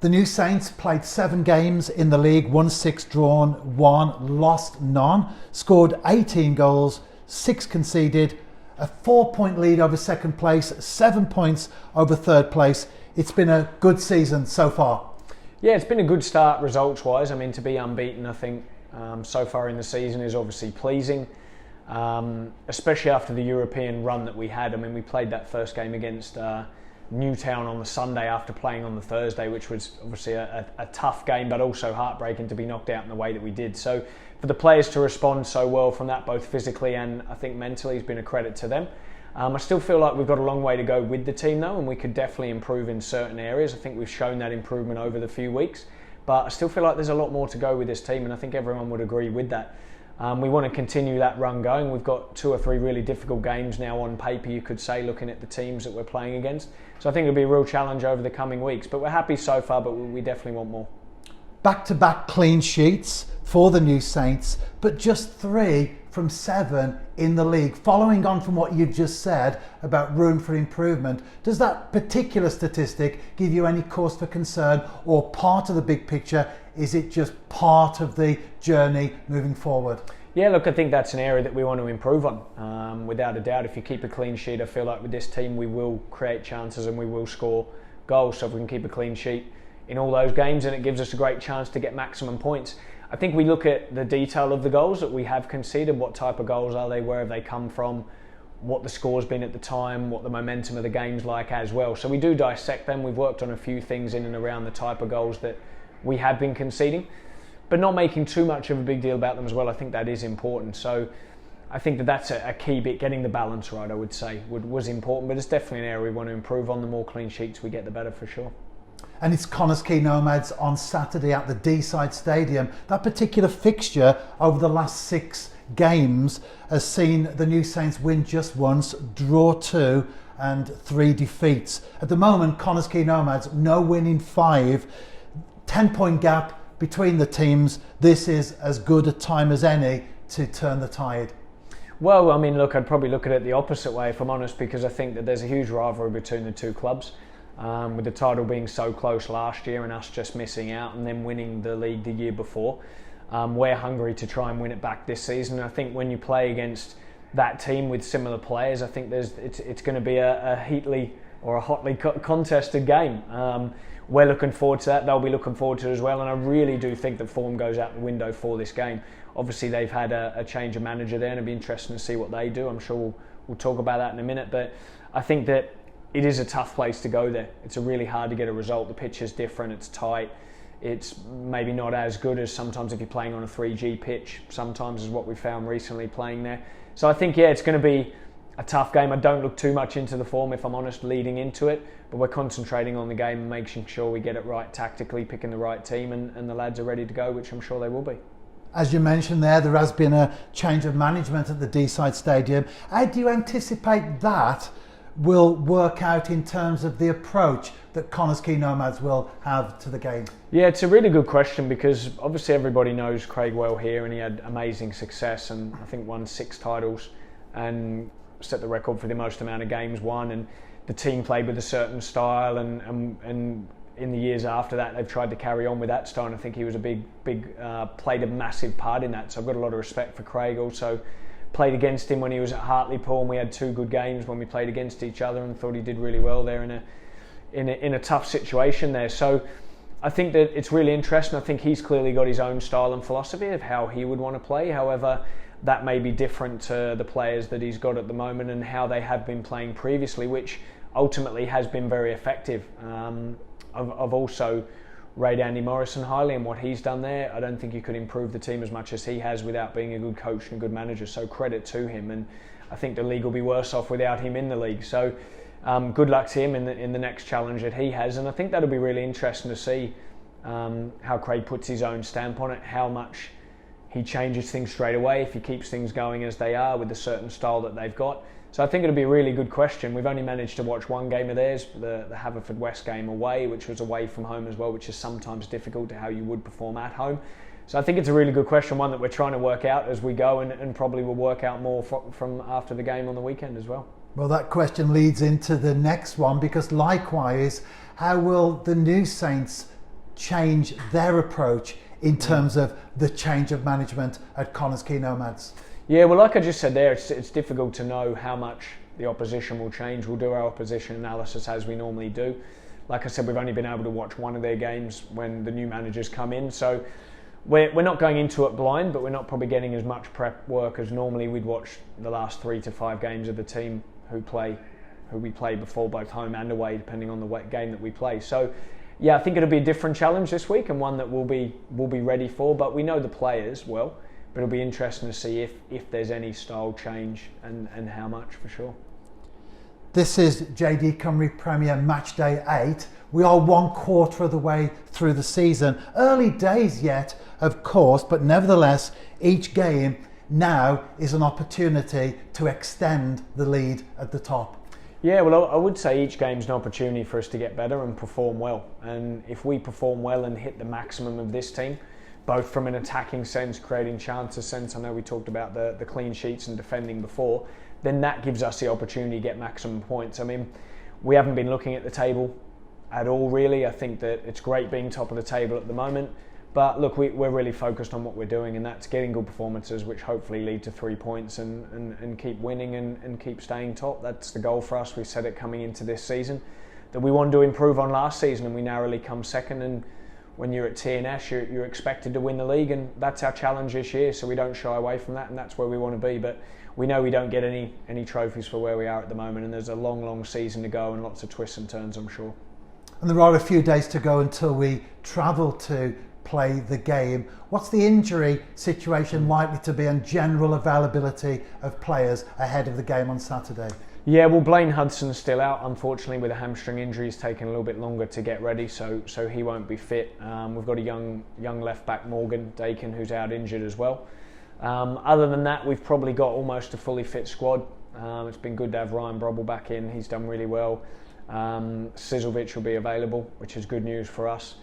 The New Saints played 7 games in the league, won 6, drawn 1, lost none, scored 18 goals, 6 conceded, a 4-point lead over second place, 7 points over third place. It's been a good season so far. Yeah, it's been a good start results-wise. I mean, to be unbeaten, I think, so far in the season is obviously pleasing, especially after the European run that we had. I mean, we played that first game against Newtown on the Sunday after playing on the Thursday, which was obviously a tough game, but also heartbreaking to be knocked out in the way that we did. So for the players to respond so well from that, both physically and I think mentally, has been a credit to them. I still feel like we've got a long way to go with the team though, and we could definitely improve in certain areas. I think we've shown that improvement over the few weeks, but I still feel like there's a lot more to go with this team, and I think everyone would agree with that. We want to continue that run going. We've got 2 or 3 really difficult games now on paper, you could say, looking at the teams that we're playing against. So I think it'll be a real challenge over the coming weeks. But we're happy so far, but we definitely want more. Back-to-back clean sheets for the New Saints, but just 3 from 7 in the league. Following on from what you've just said about room for improvement, does that particular statistic give you any cause for concern, or part of the big picture? Is it just part of the journey moving forward? Yeah, look, I think that's an area that we want to improve on. Without a doubt, if you keep a clean sheet, I feel like with this team we will create chances and we will score goals. So if we can keep a clean sheet in all those games, and it gives us a great chance to get maximum points. I think we look at the detail of the goals that we have conceded. What type of goals are they? Where have they come from? What the score's been at the time? What the momentum of the game's like as well. So we do dissect them. We've worked on a few things in and around the type of goals that we have been conceding, but not making too much of a big deal about them as well. I think that is important. So I think that that's a key bit. Getting the balance right, I would say, was important, but it's definitely an area we want to improve on. The more clean sheets we get, the better for sure. And it's Connah's Quay Nomads on Saturday at the D-side stadium. That particular fixture over the last 6 games has seen the New Saints win just once, draw 2 and 3 defeats. At the moment, Connah's Quay Nomads, no win in 5, 10-point gap between the teams. This is as good a time as any to turn the tide. Well, I mean, look, I'd probably look at it the opposite way, if I'm honest, because I think that there's a huge rivalry between the 2 clubs. With the title being so close last year and us just missing out and then winning the league the year before. We're hungry to try and win it back this season. And I think when you play against that team with similar players, I think it's going to be a hotly contested game. We're looking forward to that. They'll be looking forward to it as well. And I really do think that form goes out the window for this game. Obviously, they've had a change of manager there, and it'll be interesting to see what they do. I'm sure we'll talk about that in a minute. But I think that it is a tough place to go there. It's really hard to get a result. The pitch is different, it's tight. It's maybe not as good as sometimes if you're playing on a 3G pitch, sometimes is what we found recently playing there. So I think, yeah, it's going to be a tough game. I don't look too much into the form, if I'm honest, leading into it, but we're concentrating on the game and making sure we get it right tactically, picking the right team, and the lads are ready to go, which I'm sure they will be. As you mentioned there has been a change of management at the D-side stadium. How do you anticipate that will work out in terms of the approach that Connah's Quay Nomads will have to the game? Yeah, it's a really good question, because obviously everybody knows Craig well here, and he had amazing success and I think won 6 titles and set the record for the most amount of games won, and the team played with a certain style, and in the years after that they've tried to carry on with that style, and I think he was played a massive part in that. So I've got a lot of respect for Craig. Also played against him when he was at Hartlepool, and we had 2 good games when we played against each other, and thought he did really well there in a tough situation there. So I think that it's really interesting. I think he's clearly got his own style and philosophy of how he would want to play. However, that may be different to the players that he's got at the moment and how they have been playing previously, which ultimately has been very effective. I've also rate Andy Morrison highly and what he's done there. I don't think you could improve the team as much as he has without being a good coach and a good manager, so credit to him, and I think the league will be worse off without him in the league. So good luck to him in the next challenge that he has, and I think that'll be really interesting to see how Craig puts his own stamp on it, how much he changes things straight away, if he keeps things going as they are with a certain style that they've got. So I think it'll be a really good question. We've only managed to watch 1 game of theirs, the Haverfordwest game away, which was away from home as well, which is sometimes difficult to how you would perform at home. So I think it's a really good question, one that we're trying to work out as we go, and probably will work out more from after the game on the weekend as well. Well, that question leads into the next one, because likewise, how will the New Saints change their approach in terms of the change of management at Connah's Quay Nomads? Yeah, well, like I just said there, it's difficult to know how much the opposition will change. We'll do our opposition analysis as we normally do. Like I said, we've only been able to watch one of their games when the new managers come in, so we're not going into it blind, but we're not probably getting as much prep work as normally we'd watch the last 3 to 5 games of the team who we play before, both home and away, depending on the game that we play. So yeah, I think it'll be a different challenge this week, and one that we'll be ready for. But we know the players well, but it'll be interesting to see if there's any style change and how much, for sure. This is JD Cymru Premier Match Day 8. We are 1/4 of the way through the season. Early days yet, of course, but nevertheless, each game now is an opportunity to extend the lead at the top. Yeah, well, I would say each game's an opportunity for us to get better and perform well. And if we perform well and hit the maximum of this team, both from an attacking sense, creating chances sense, I know we talked about the clean sheets and defending before, then that gives us the opportunity to get maximum points. I mean, we haven't been looking at the table at all, really. I think that it's great being top of the table at the moment. But look, we're really focused on what we're doing, and that's getting good performances, which hopefully lead to 3 points and keep winning and keep staying top. That's the goal for us. We said it coming into this season, that we wanted to improve on last season, and we narrowly come second. And when you're at TNS, you're expected to win the league, and that's our challenge this year, so we don't shy away from that, and that's where we want to be. But we know we don't get any trophies for where we are at the moment, and there's a long season to go and lots of twists and turns, I'm sure. And there are a few days to go until we travel to play the game. What's the injury situation likely to be, and general availability of players ahead of the game on Saturday? Yeah, well, Blaine Hudson's still out, unfortunately, with a hamstring injury. He's taken a little bit longer to get ready, so he won't be fit. We've got a young left back, Morgan Dakin, who's out injured as well. Other than that, we've probably got almost a fully fit squad. It's been good to have Ryan Brobble back in. He's done really well. Sizovic will be available, which is good news for us.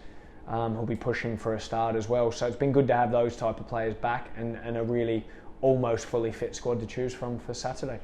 He'll be pushing for a start as well. So it's been good to have those type of players back and a really almost fully fit squad to choose from for Saturday.